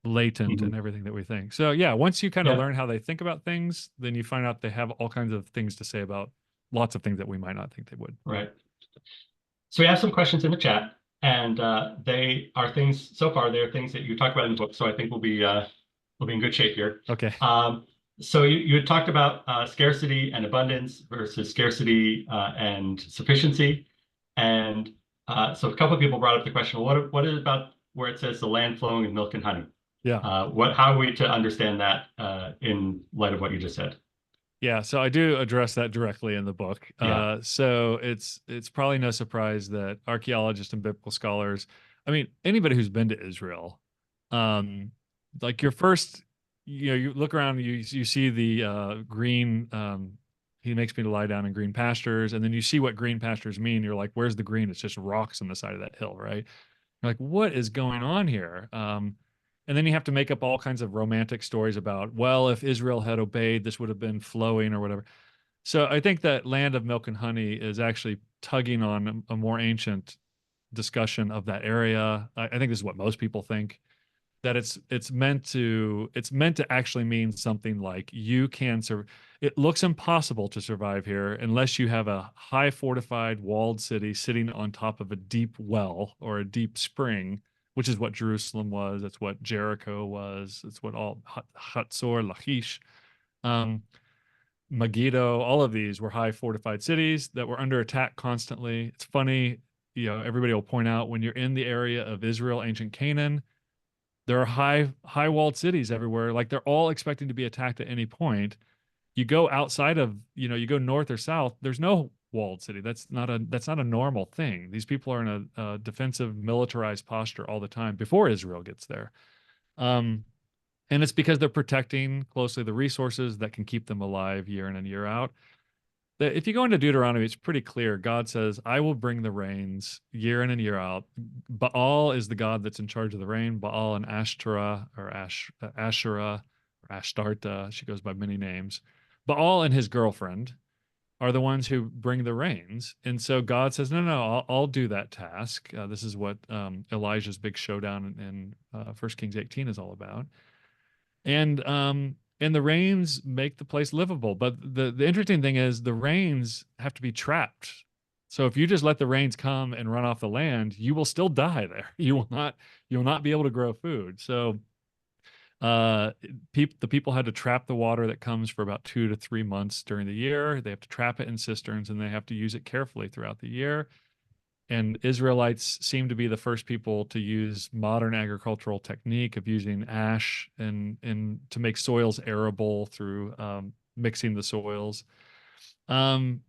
latent in everything that we think. So yeah, once you kind of learn how they think about things, then you find out they have all kinds of things to say about lots of things that we might not think they would. Right. So we have some questions in the chat. and they are things, so far, they're things that you talked about in the book, so I think we'll be in good shape here. Okay. So you had talked about scarcity and abundance versus scarcity and sufficiency. And so a couple of people brought up the question, what is about where it says the land flowing with milk and honey? Yeah. How are we to understand that in light of what you just said? Yeah, so I do address that directly in the book. Yeah. So it's probably no surprise that archaeologists and biblical scholars, I mean, anybody who's been to Israel, like your first, you look around, you see the green. He makes me to lie down in green pastures, and then you see what green pastures mean. You're like, where's the green? It's just rocks on the side of that hill, right? You're like, what is going on here? And then you have to make up all kinds of romantic stories about, well, if Israel had obeyed, this would have been flowing or whatever. So I think that land of milk and honey is actually tugging on a more ancient discussion of that area. I think this is what most people think, that it's meant to actually mean something like you can survive. It looks impossible to survive here unless you have a high fortified walled city sitting on top of a deep well or a deep spring, which is what Jerusalem was. That's what Jericho was. It's what all Hatzor, Lachish, Megiddo, all of these were high fortified cities that were under attack constantly. It's funny, everybody will point out when you're in the area of Israel, ancient Canaan, there are high walled cities everywhere. Like they're all expecting to be attacked at any point. You go outside of, you go north or south, there's no walled city. That's not a normal thing. These people are in a defensive, militarized posture all the time before Israel gets there. And it's because they're protecting closely the resources that can keep them alive year in and year out. If you go into Deuteronomy, it's pretty clear. God says, I will bring the rains year in and year out. Baal is the God that's in charge of the rain. Baal and Ashtoreth or Asherah or Ashtarta, she goes by many names. Baal and his girlfriend are the ones who bring the rains. And so God says, no, I'll do that task. This is what Elijah's big showdown in 1 Kings 18 is all about. And the rains make the place livable. But the interesting thing is the rains have to be trapped. So if you just let the rains come and run off the land, you will still die there. You will not be able to grow food. So the people had to trap the water that comes for about 2 to 3 months during the year. They have to trap it in cisterns and they have to use it carefully throughout the year. And Israelites seem to be the first people to use modern agricultural technique of using ash and to make soils arable through mixing the soils. And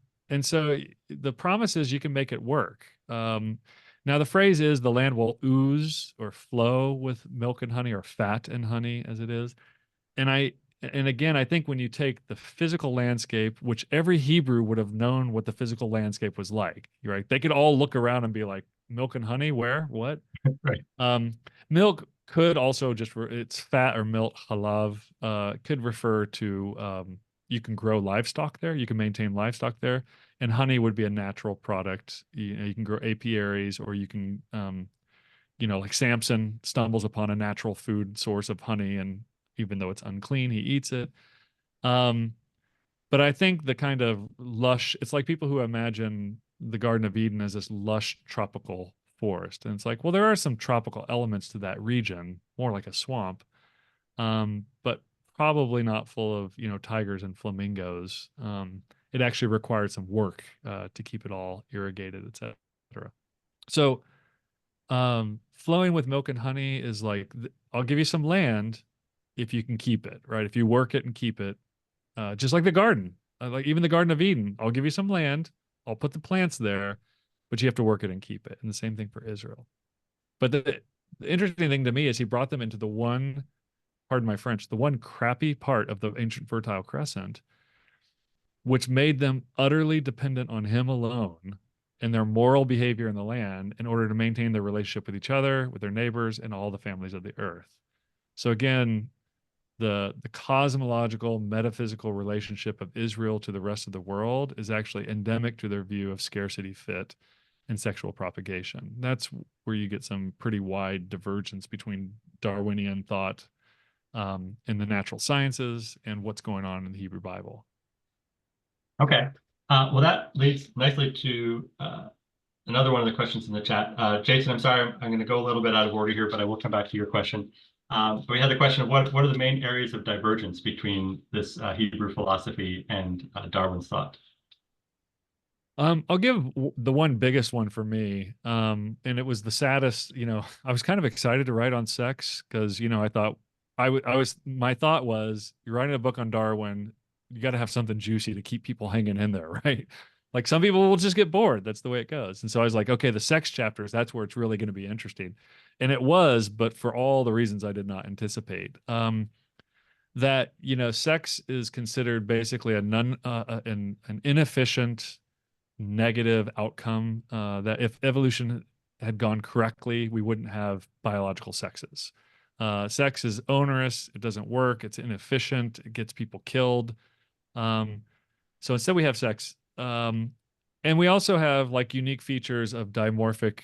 so the promise is you can make it work. Now the phrase is the land will ooze or flow with milk and honey, or fat and honey as it is. And again, I think when you take the physical landscape, which every Hebrew would have known what the physical landscape was like, right? They could all look around and be like, milk and honey, where, what? Right. Milk could also it's fat or milk, halav, could refer to, you can grow livestock there, you can maintain livestock there, and honey would be a natural product. You can grow apiaries, or you can, like Samson stumbles upon a natural food source of honey, and even though it's unclean, he eats it. But I think the kind of lush, it's like people who imagine the Garden of Eden as this lush tropical forest. And it's like, well, there are some tropical elements to that region, more like a swamp, but probably not full of, tigers and flamingos. It actually required some work to keep it all irrigated, et cetera. So flowing with milk and honey is like, I'll give you some land if you can keep it, right? If you work it and keep it, just like the garden, like even the Garden of Eden, I'll give you some land, I'll put the plants there, but you have to work it and keep it. And the same thing for Israel. But the interesting thing to me is he brought them into the one, pardon my French, the one crappy part of the ancient Fertile Crescent, which made them utterly dependent on him alone and their moral behavior in the land in order to maintain their relationship with each other, with their neighbors, and all the families of the earth. So again, the cosmological, metaphysical relationship of Israel to the rest of the world is actually endemic to their view of scarcity fit and sexual propagation. That's where you get some pretty wide divergence between Darwinian thought in the natural sciences and what's going on in the Hebrew Bible. Okay. Well, that leads nicely to another one of the questions in the chat. Jason, I'm sorry, I'm going to go a little bit out of order here, but I will come back to your question. We had the question of what are the main areas of divergence between this Hebrew philosophy and Darwin's thought? I'll give the one biggest one for me. And it was the saddest, I was kind of excited to write on sex because, I thought my thought was you're writing a book on Darwin, you got to have something juicy to keep people hanging in there, right? Like some people will just get bored. That's the way it goes. And so I was like, okay, the sex chapters, that's where it's really going to be interesting. And it was, but for all the reasons I did not anticipate. That, sex is considered basically an inefficient, negative outcome, that if evolution had gone correctly, we wouldn't have biological sexes. Sex is onerous. It doesn't work. It's inefficient. It gets people killed. So instead we have sex. And we also have like unique features of dimorphic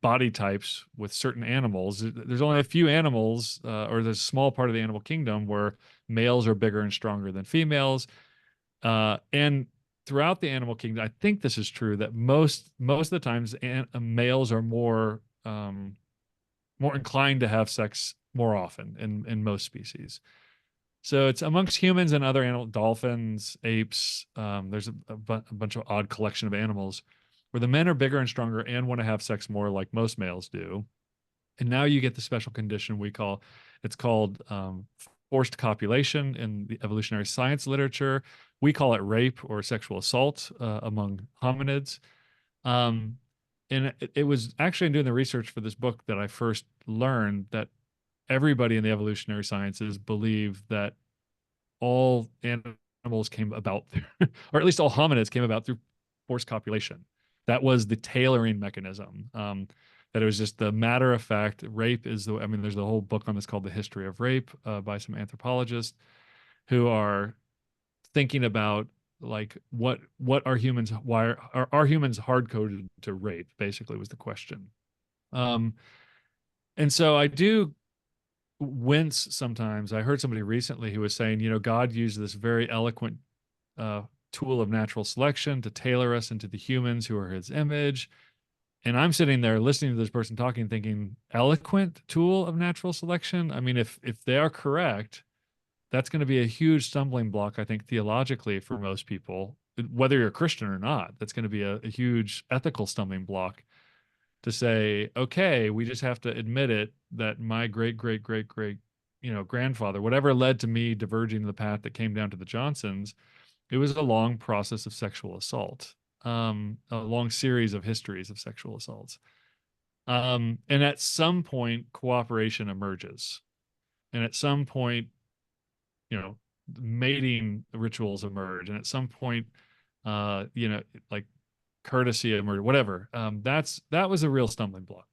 body types with certain animals. There's only a few animals, or there's a small part of the animal kingdom where males are bigger and stronger than females. And throughout the animal kingdom, I think this is true that most of the times males are more inclined to have sex more often in most species. So it's amongst humans and other animals, dolphins, apes. There's a bunch of odd collection of animals where the men are bigger and stronger and want to have sex more like most males do. And now you get the special condition it's called forced copulation in the evolutionary science literature. We call it rape or sexual assault among hominids. And it was actually in doing the research for this book that I first learned that everybody in the evolutionary sciences believe that all animals came about, or at least all hominids came about through forced copulation. That was the tailoring mechanism. That it was just the matter of fact. Rape is there's the whole book on this called The History of Rape by some anthropologists who are thinking about like what are humans, why are humans hard coded to rape, basically was the question. And so I do wince sometimes. I heard somebody recently who was saying, God used this very eloquent tool of natural selection to tailor us into the humans who are his image. And I'm sitting there listening to this person talking, thinking, eloquent tool of natural selection? I mean, if they are correct, that's going to be a huge stumbling block, I think, theologically for most people, whether you're a Christian or not. That's going to be a huge ethical stumbling block to say, okay, we just have to admit it, that my great, great, great, great, grandfather, whatever led to me diverging the path that came down to the Johnsons, it was a long process of sexual assault, a long series of histories of sexual assaults. And at some point, cooperation emerges. And at some point, mating rituals emerge. And at some point, like courtesy emerge, whatever. That was a real stumbling block.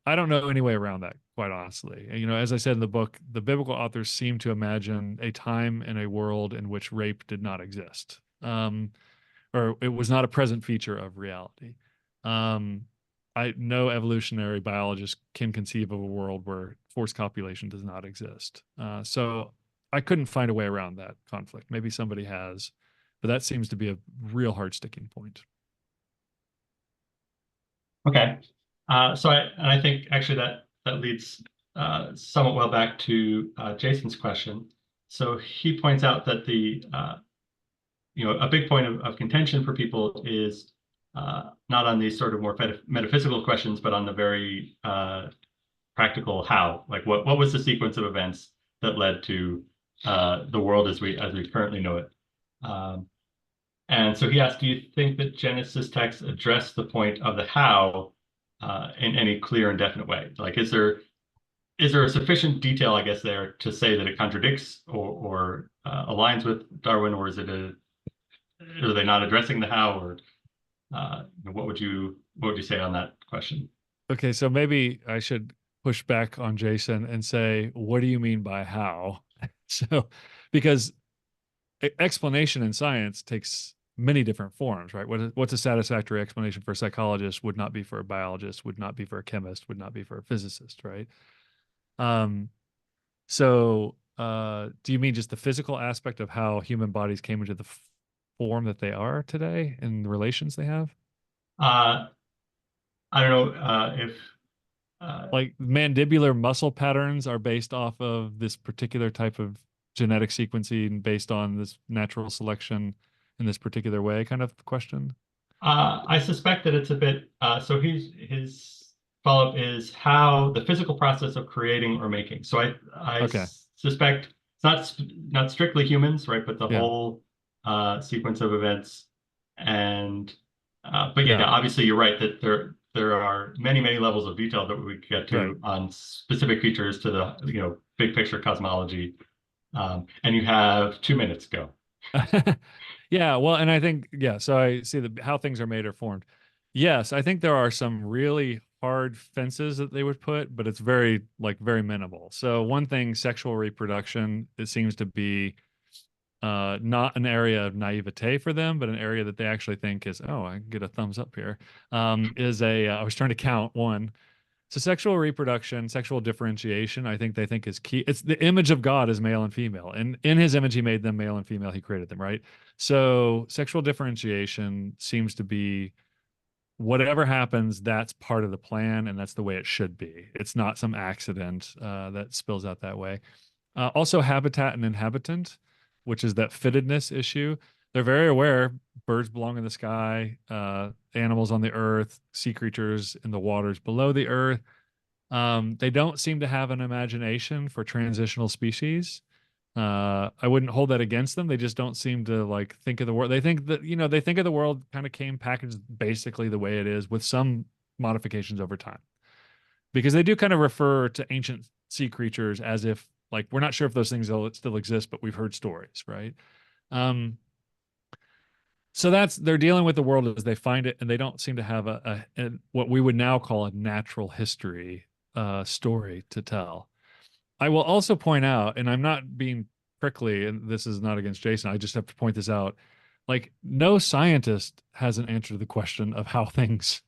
I don't know any way around that, quite honestly. As I said in the book, the biblical authors seem to imagine a time and a world in which rape did not exist, or it was not a present feature of reality. No evolutionary biologist can conceive of a world where forced copulation does not exist. So I couldn't find a way around that conflict. Maybe somebody has, but that seems to be a real hard sticking point. Okay. So I think actually that leads somewhat well back to Jason's question. So he points out that a big point of contention for people is not on these sort of more metaphysical questions, but on the very practical how. Like what was the sequence of events that led to the world as we currently know it? And so he asked, do you think that Genesis texts address the point of the how in any clear and definite way? Like, is there a sufficient detail, I guess, there to say that it contradicts or aligns with Darwin, or are they not addressing the how, or what would you say on that question? Okay, so maybe I should push back on Jason and say, what do you mean by how? So, because explanation in science takes many different forms, right? What's a satisfactory explanation for a psychologist would not be for a biologist, would not be for a chemist, would not be for a physicist, right? So do you mean just the physical aspect of how human bodies came into form that they are today and the relations they have? I don't know if Like mandibular muscle patterns are based off of this particular type of genetic sequencing based on this natural selection in this particular way kind of question. I suspect that it's a bit. So his follow-up is how the physical process of creating or making. So I Okay. suspect it's not strictly humans, right? But the Yeah. whole sequence of events. And but yeah, Yeah. obviously you're right that there are many levels of detail that we could get Right. to on specific features to the big picture cosmology. And you have 2 minutes. Go. Yeah, well, and I think, yeah, so I see how things are made or formed. Yes, I think there are some really hard fences that they would put, but it's very minimal. So one thing, sexual reproduction, it seems to be not an area of naivete for them, but an area that they actually think is, oh, I can get a thumbs up here. I was trying to count one. So sexual reproduction, sexual differentiation, I think they think is key. It's the image of God is male and female. And in his image, he made them male and female. He created them, right? So sexual differentiation seems to be whatever happens, that's part of the plan, and that's the way it should be. It's not some accident that spills out that way. Also, habitat and inhabitant, which is that fittedness issue. They're very aware birds belong in the sky, animals on the earth, sea creatures in the waters below the earth. They don't seem to have an imagination for transitional species. I wouldn't hold that against them. They just don't seem to like think of the world. They think that, they think of the world kind of came packaged basically the way it is with some modifications over time. Because they do kind of refer to ancient sea creatures as if like we're not sure if those things still exist, but we've heard stories, right? So they're dealing with the world as they find it, and they don't seem to have a what we would now call a natural history story to tell. I will also point out, and I'm not being prickly, and this is not against Jason, I just have to point this out. Like, no scientist has an answer to the question of how things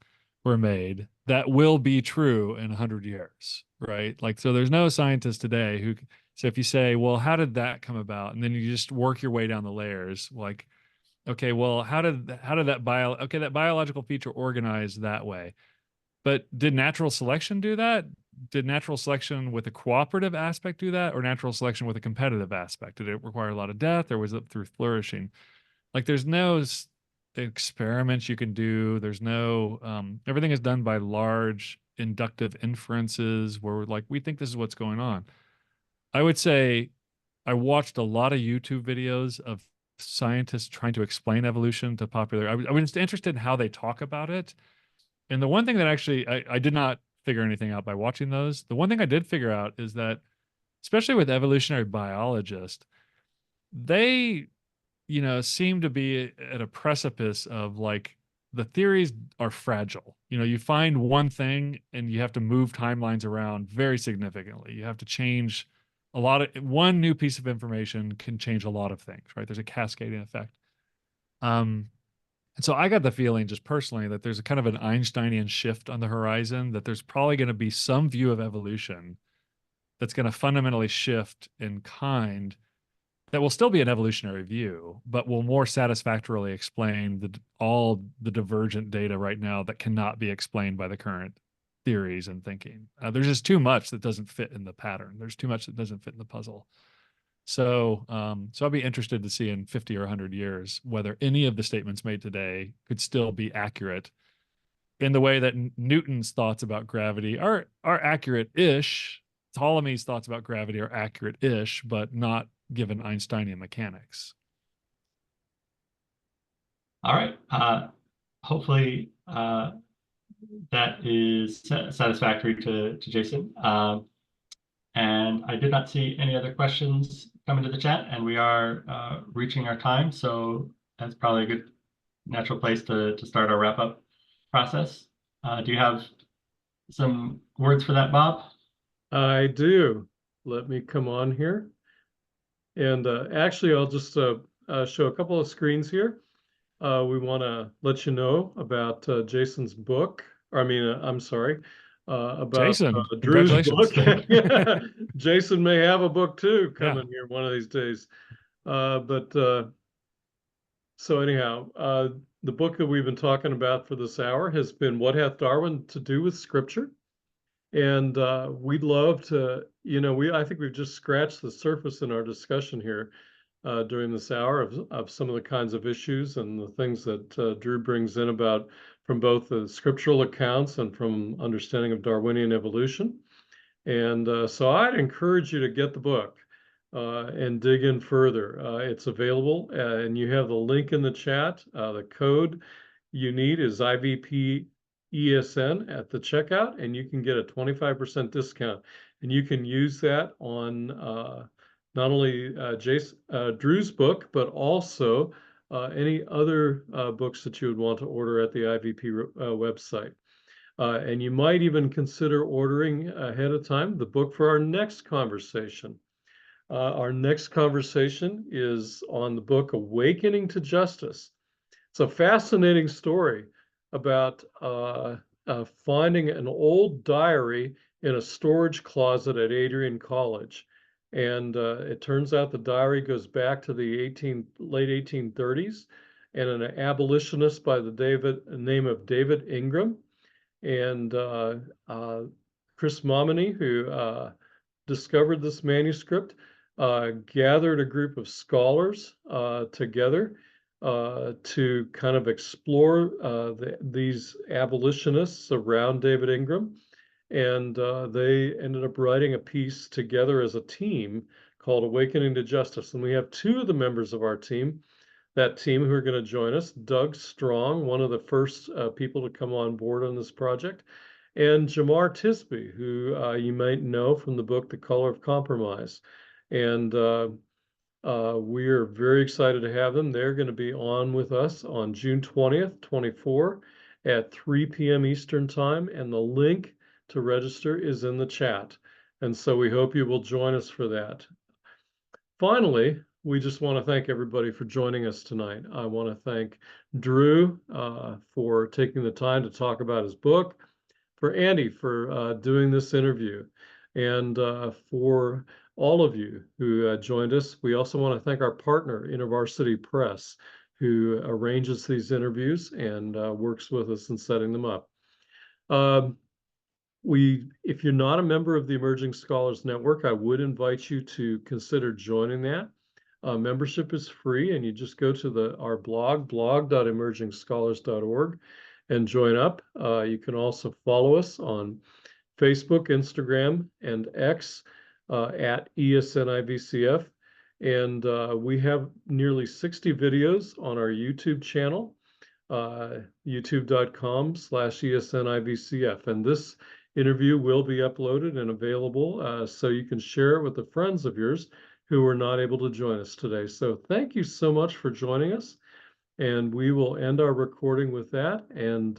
were made that will be true in 100 years, right? Like, so there's no scientist today who, so if you say, well, how did that come about? And then you just work your way down the layers, like, okay, well, how did that that biological feature organize that way? But did natural selection do that? Did natural selection with a cooperative aspect do that, or natural selection with a competitive aspect? Did it require a lot of death, or was it through flourishing? Like, there's no experiments you can do. There's no everything is done by large inductive inferences where we're like, we think this is what's going on. I would say I watched a lot of YouTube videos of scientists trying to explain evolution to popular. I was just interested in how they talk about it. And the one thing that actually I did not figure anything out by watching those. The one thing I did figure out is that, especially with evolutionary biologists, they, seem to be at a precipice of like the theories are fragile. You find one thing and you have to move timelines around very significantly. You have to change one new piece of information can change a lot of things, right? There's a cascading effect. And so I got the feeling just personally that there's a kind of an Einsteinian shift on the horizon, that there's probably going to be some view of evolution that's going to fundamentally shift in kind, that will still be an evolutionary view, but will more satisfactorily explain all the divergent data right now that cannot be explained by the current theories and thinking. There's just too much that doesn't fit in the pattern. There's too much that doesn't fit in the puzzle. So, so I'll be interested to see in 50 or 100 years whether any of the statements made today could still be accurate in the way that Newton's thoughts about gravity are accurate-ish. Ptolemy's thoughts about gravity are accurate-ish, but not given Einsteinian mechanics. All right. Hopefully that is satisfactory to Jason. And I did not see any other questions come into the chat, and we are reaching our time. So that's probably a good natural place to start our wrap-up process. Do you have some words for that, Bob? I do. Let me come on here. And actually, I'll just show a couple of screens here. We want to let you know about Jason's book. I'm sorry, about Jason, Dru's book. congratulations. Jason may have a book too coming here one of these days. But So anyhow, the book that we've been talking about for this hour has been What Hath Darwin to Do with Scripture? And we'd love to, I think we've just scratched the surface in our discussion here during this hour of some of the kinds of issues and the things that Dru brings in about from both the scriptural accounts and from understanding of Darwinian evolution. And so I'd encourage you to get the book and dig in further. It's available, and you have the link in the chat. The code you need is IVP ESN at the checkout, and you can get a 25% discount. And you can use that on not only Dru's book, but also any other books that you would want to order at the IVP website. And you might even consider ordering ahead of time the book for our next conversation. Our next conversation is on the book Awakening to Justice. It's a fascinating story about finding an old diary in a storage closet at Adrian College. And it turns out the diary goes back to the late 1830s, and an abolitionist by the name of David Ingram and Chris Momini, who discovered this manuscript, gathered a group of scholars together to kind of explore these abolitionists around David Ingram. And they ended up writing a piece together as a team called Awakening to Justice. And we have two of the members of our team, who are going to join us, Doug Strong, one of the first people to come on board on this project, and Jamar Tisby, who you might know from the book, The Color of Compromise. And we are very excited to have them. They're going to be on with us on June 20th, 24 at 3 p.m. Eastern Time, and the link to register is in the chat. And so we hope you will join us for that. Finally, we just want to thank everybody for joining us tonight. I want to thank Dru for taking the time to talk about his book, for Andy for doing this interview, and for all of you who joined us. We also want to thank our partner, InterVarsity Press, who arranges these interviews and works with us in setting them up. If you're not a member of the Emerging Scholars Network, I would invite you to consider joining that. Membership is free, and you just go to our blog.emergingscholars.org, and join up. You can also follow us on Facebook, Instagram, and X at ESN IVCF. And we have nearly 60 videos on our YouTube channel, youtube.com/ESN IVCF. And this interview will be uploaded and available so you can share it with the friends of yours who were not able to join us today. So thank you so much for joining us. And we will end our recording with that. And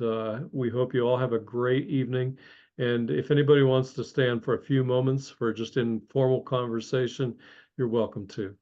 we hope you all have a great evening. And if anybody wants to stand for a few moments for just informal conversation, you're welcome to.